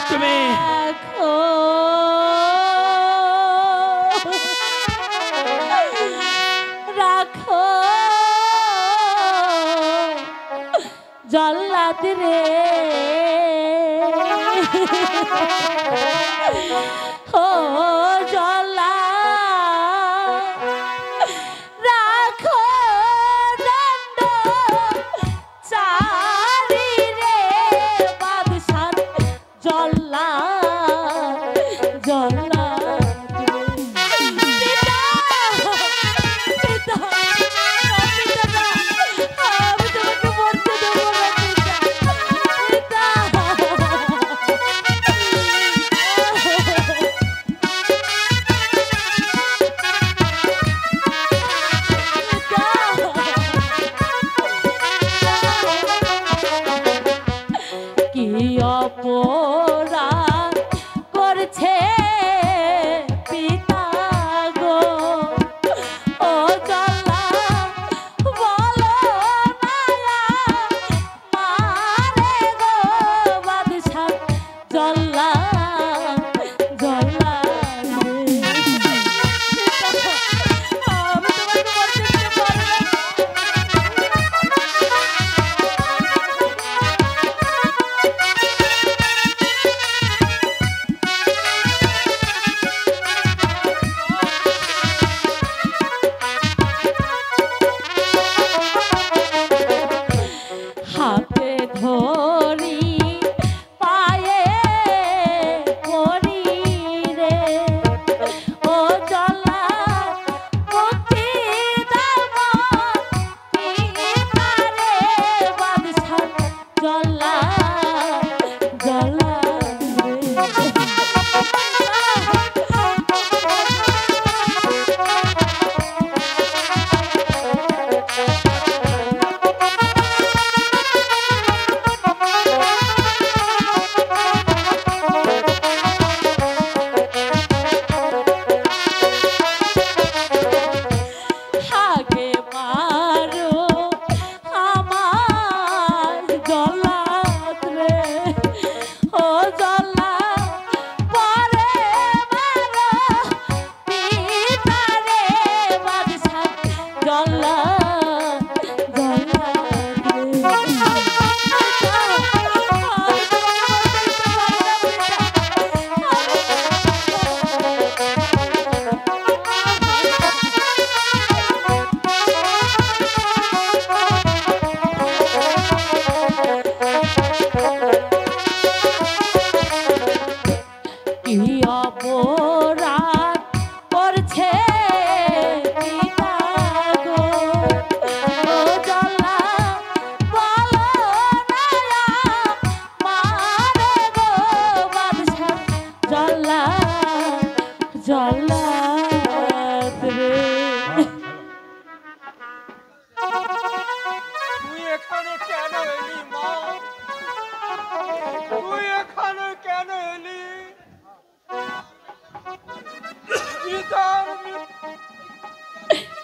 তুমি? রাখো জল্লাদ রে ও জল্লাদ রাখো দণ্ড চারি রে বাদশার জল্লাদ জল্লাদ পিতা পিতা পিতা আমি তোমাকে মরতে দেবো না পিতা কি অপরাধ করছে পিতা গো ও জল্লাদ বলো না মারে গো বাদশাহ জল্লাদ জল্লাদ রে। আমি তোমাকে মরতে দিতে পারবো না। হাতে ধরি পায়ে পড়ি রে ও জল্লাদ মুক্তি দাও পিতা রে বাদশাহ জল্লাদ জল্লাদ রে। আগে মারো আমার জল্লাদ রে ও জল্লাদ পরে মারো পিতা রে বাদশাহ জল্লাদ জল্লাদ কি অপরাধ করছে পিতা গো ও জল্লাদ বলো না মারে গো বাদশাহ জল্লাদ জল্লাদ রে। তুই এখানে কেন এলি মা? তুই এখানে কেন এলি?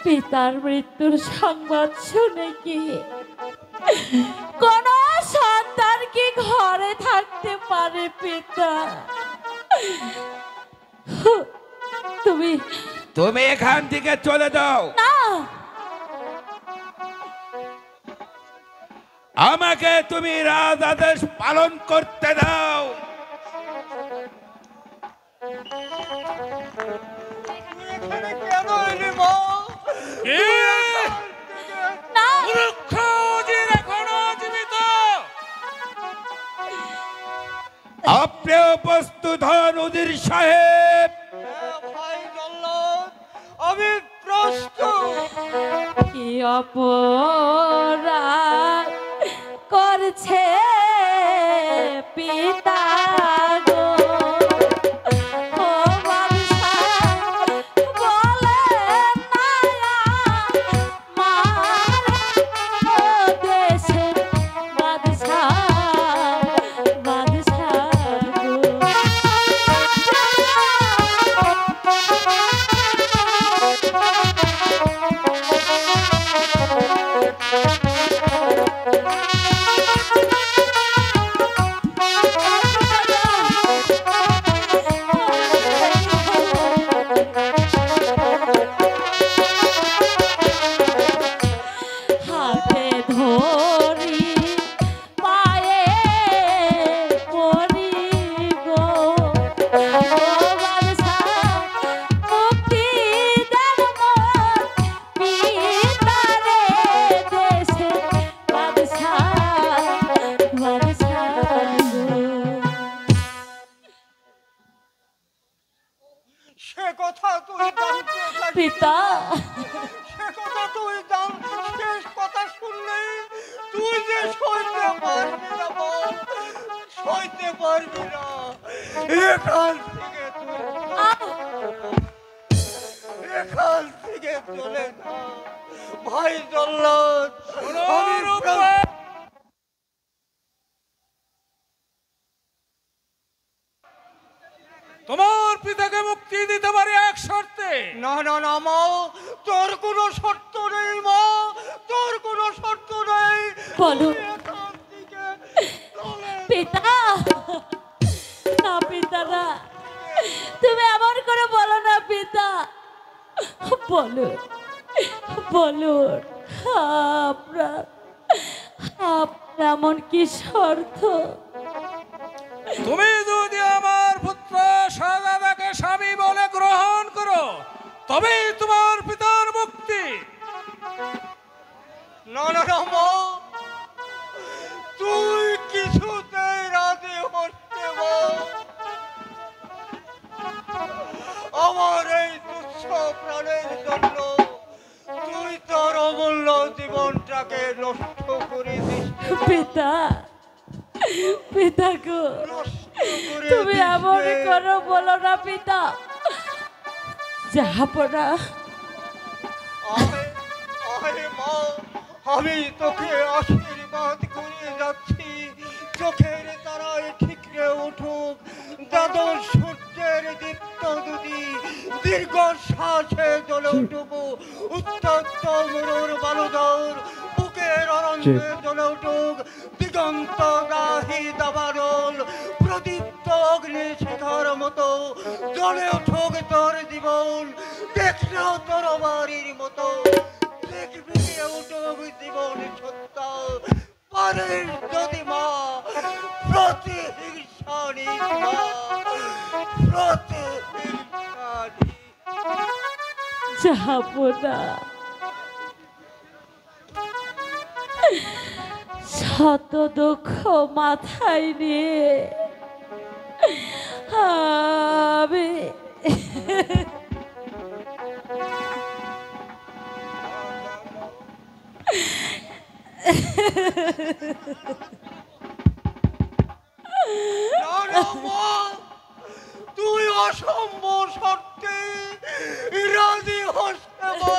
পিতার মৃত্যুর সংবাদ শুনে কি কোন সন্তান কি ঘরে থাকতে পারে পিতা? তুমি তুমি এখান থেকে চলে যাও। না আমাকে তুমি রাজ আদেশ পালন করতে দাও। তুই এখানে কেন এলি মা? না আপনি উপস্থিত হন উজির সাহেব। ভাই জল্লাদ, আমি প্রস্তুত। কি অপরাধ করছে পিতা গো ও বাদশাহ বলে না মারে ও দেশের বাদশাহ বাদশাহ গো। সে কথা তুই জানতে চাস পিতা সে কথা তুই শেষ কথা শুনলে তুই যে সইতে পারবি না বল, সইতে পারবি না। এখান থেকে তুই এখান থেকে চলে যা ভাই জল্লাদ। আমি তোমার পিতাকে মুক্তি দিতে পারি এক শর্তে। না না না মা, তোর কোনো শর্ত নেই মা, তোর কোনো শর্ত নেই। বলো এখান থেকে চলে যা। পিতা না পিতা না, তুমি এমন করে বলো না পিতা। বলো বলো আপনার আপনার এমন কি শর্ত? তুমি যদি আমার পুত্র শাহজাদাকে স্বামী বলে গ্রহণ করো তবে তোমার পিতার মুক্তি। না না না মা, তুই কিছুতেই রাজি হচ্ছে মা। আমার এই তুচ্ছ প্রাণের জন্য তুই তোর অমূল্য জীবনটাকে নষ্ট করে দিস। পিতা পিতা গো, নষ্ট করে তুমি দিস এমন রে। করো বলো না পিতা। যাহাপনা আয় আয় মা, আমি তোকে আশীর্বাদ করে যাচ্ছি। চোখের তারায় ঠিকরে উঠুক, দ্বাদশ সূর্যের দীপ্ত দুটি দীর্ঘ শ্বাসে জ্বলে উঠুক, উত্তপ্ত মরুর বালুদর বুকের অরণ্যে জ্বলে উঠুক, দিগন্ত দাহি দাবানল প্রদীপ্ত অগ্নি শিখার মতো জ্বলে উঠুক তোর জীবন। দেখলো তোর বাড়ির মতো দেখবি উঠুক জীবন সত্তা। পারের যদি মা প্রতিহিংসানি মা, প্রতিহিংসানি। যাহাপনা শত দুঃখ মাথায় নিয়ে আমি না না মা, তুই অসম্ভব শর্তে রাজি হসতে মা,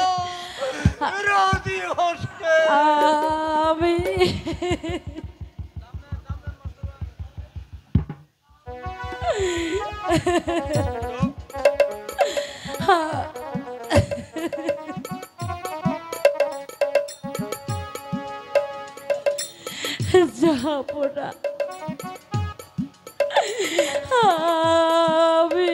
রাজি হসতে। আমি যাহাপনা আমি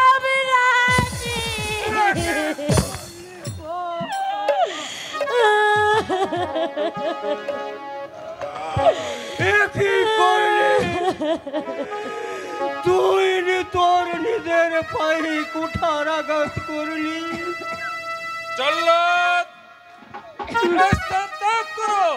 আমি রাজি। এ কি করলি তুই? তোর নিজের পায়ে কুঠার আঘাত করলি। জল্লাদ স্থান ত্যাগ করো।